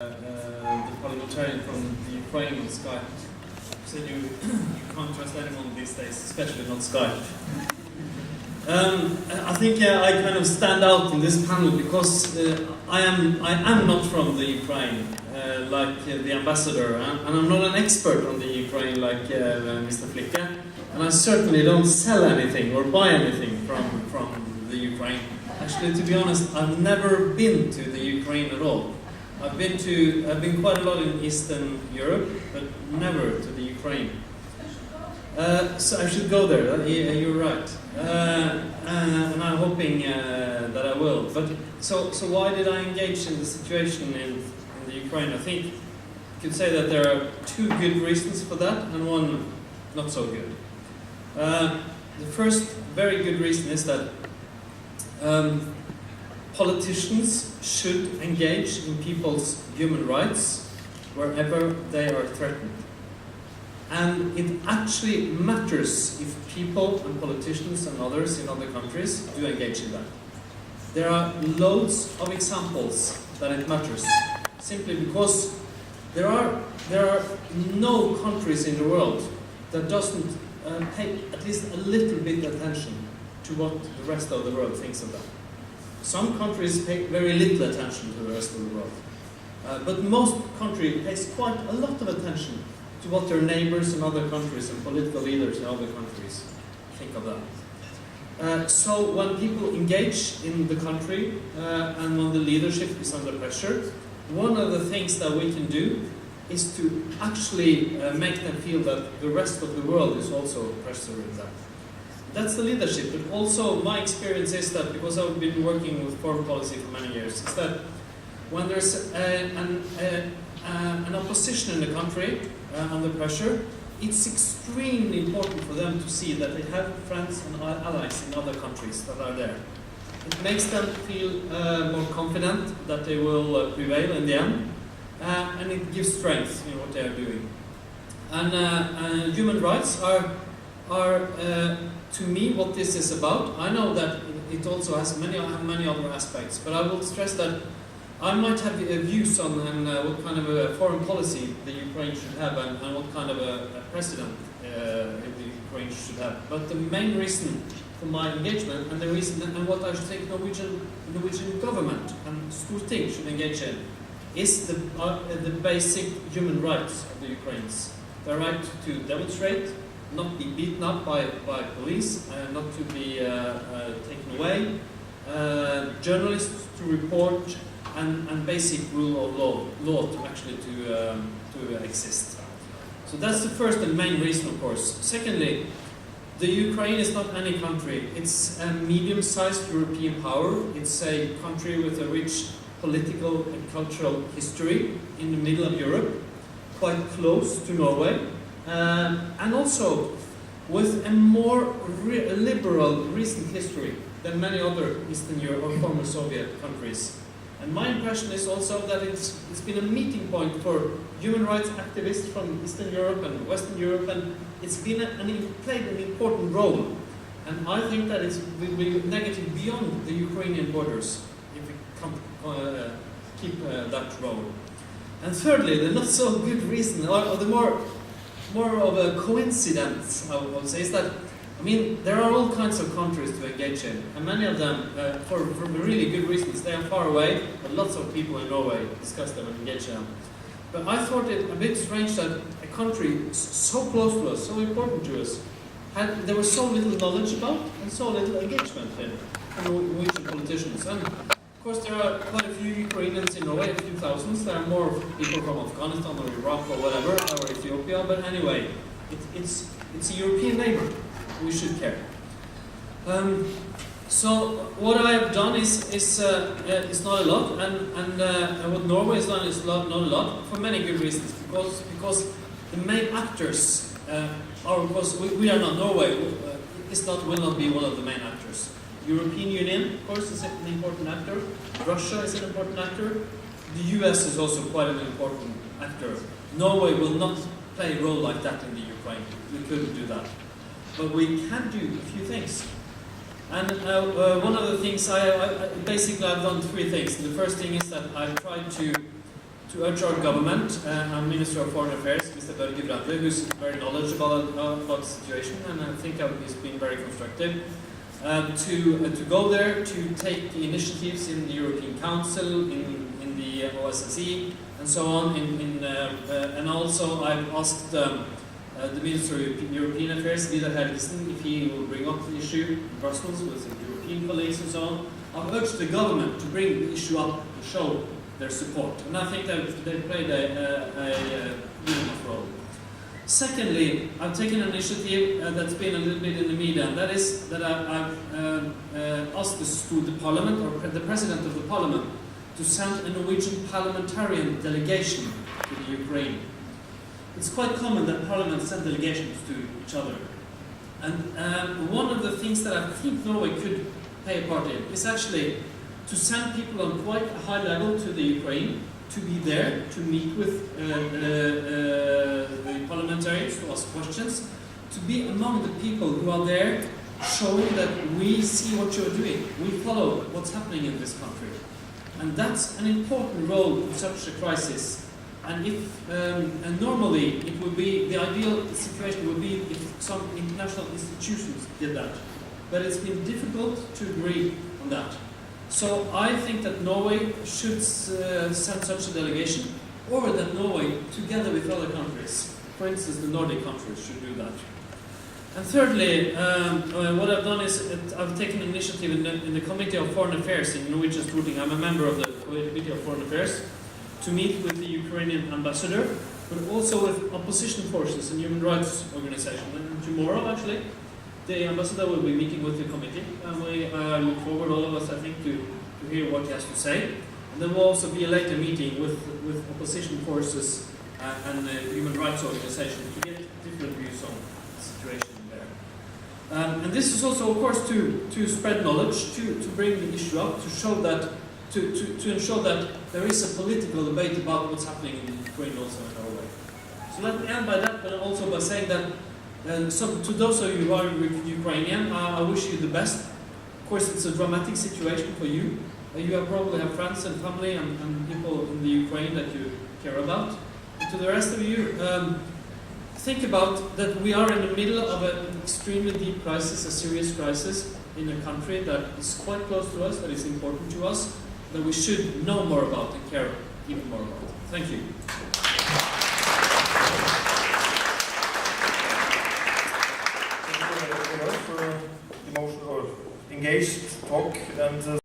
The parliamentarian from the Ukraine on Skype said you can't trust anyone these days, especially not Skype. I think I kind of stand out in this panel because I am not from the Ukraine like the ambassador, and I'm not an expert on the Ukraine like Mr. Flicke, and I certainly don't sell anything or buy anything from the Ukraine. Actually, to be honest, I've never been to the Ukraine at all. I've been quite a lot in Eastern Europe, but never to the Ukraine. So I should go there. You're right, and I'm hoping that I will. But so why did I engage in the situation in the Ukraine? I think you could say that there are two good reasons for that, and one not so good. The first very good reason is that politicians should engage in people's human rights wherever they are threatened. And it actually matters if people and politicians and others in other countries do engage in that. There are loads of examples that it matters, simply because there are no countries in the world that doesn't pay at least a little bit attention to what the rest of the world thinks of that. Some countries pay very little attention to the rest of the world. But most countries pay quite a lot of attention to what their neighbors in other countries and political leaders in other countries think of that. So when people engage in the country and when the leadership is under pressure, one of the things that we can do is to actually make them feel that the rest of the world is also pressuring them. That's the leadership, but also my experience is that, because I've been working with foreign policy for many years, is that when there's an opposition in the country under pressure, it's extremely important for them to see that they have friends and allies in other countries that are there. It makes them feel more confident that they will prevail in the end, and it gives strength in what they are doing. And human rights are to me what this is about. I know that it also has many other aspects, but I will stress that I might have views on what kind of a foreign policy the Ukraine should have and what kind of a president the Ukraine should have. But the main reason for my engagement and the reason and what I think Norwegian government and Storting should engage in is the basic human rights of the Ukrainians. The right to demonstrate, not be beaten up by police, not to be taken away, journalists to report, and basic rule of law to actually to exist. So that's the first and main reason, of course. Secondly, the Ukraine is not any country. It's a medium-sized European power. It's a country with a rich political and cultural history in the middle of Europe, quite close to Norway. And also with a more liberal recent history than many other Eastern Europe or former Soviet countries. And my impression is also that it's been a meeting point for human rights activists from Eastern Europe and Western Europe, and it's been played an important role. And I think that it will be negative beyond the Ukrainian borders if we keep that role. And thirdly, the not so good reason, or the more of a coincidence, I would say, is that, I mean, there are all kinds of countries to engage in, and many of them, for really good reasons, they are far away, but lots of people in Norway discuss them and engage in them. But I thought it a bit strange that a country so close to us, so important to us, there was so little knowledge about and so little engagement in Norwegian politicians. And of course, there are quite a few Ukrainians in Norway, a few thousands. There are more people from Afghanistan or Iraq or whatever, or Ethiopia. But anyway, it's a European neighbor. We should care. So what I have done is not a lot, and what Norway has done is not a lot for many good reasons. Because the main actors are, of course, we are not Norway. Will not be one of the main actors. European Union, of course, is an important actor. Russia is an important actor. The US is also quite an important actor. Norway will not play a role like that in the Ukraine. We couldn't do that. But we can do a few things. And one of the things, basically I've done three things. The first thing is that I've tried to to urge our government and Minister of Foreign Affairs, Mr. Bård Vegar Solhjell, who's very knowledgeable about the situation, and I think he's been very constructive, to go there, to take initiatives in the European Council, in the OSCE, and so on. And also I've asked the Minister of European Affairs, Vidar Helgesen, if he will bring up the issue in Brussels with the European colleagues and so on. I've urged the government to bring the issue up to show their support, and I think they played a good enough role. Secondly, I've taken an initiative that's been a little bit in the media, and that is that I've asked the Parliament, or the President of the Parliament, to send a Norwegian parliamentarian delegation to the Ukraine. It's quite common that parliaments send delegations to each other. And one of the things that I think Norway could play a part in is actually to send people on quite a high level to the Ukraine, to be there, to meet with the parliamentarians, to ask questions, to be among the people who are there, showing that we see what you're doing, we follow what's happening in this country. And that's an important role in such a crisis. And and normally it would be, the ideal situation would be if some international institutions did that. But it's been difficult to agree on that. So I think that Norway should send such a delegation, or that Norway, together with other countries, for instance the Nordic countries, should do that. And thirdly, what I've done is I've taken an initiative in the Committee of Foreign Affairs in Norwegian Storting. I'm a member of the Committee of Foreign Affairs, to meet with the Ukrainian ambassador, but also with opposition forces and human rights organizations. And tomorrow, actually, the ambassador will be meeting with the committee, and we look forward, all of us, I think, to hear what he has to say. And there will also be a later meeting with opposition forces and human rights organizations to get different views on the situation there. And this is also, of course, to spread knowledge, to bring the issue up, to show that, to ensure that there is a political debate about what's happening in Ukraine also in Norway. So let me end by that, but also by saying that to those of you who are Ukrainian, I wish you the best. Of course, it's a dramatic situation for you. You probably have friends and family and people in the Ukraine that you care about. And to the rest of you, think about that we are in the middle of an extremely deep crisis, a serious crisis in a country that is quite close to us, that is important to us, that we should know more about and care even more about. Thank you. Thank you very much for emotional or engaged talk and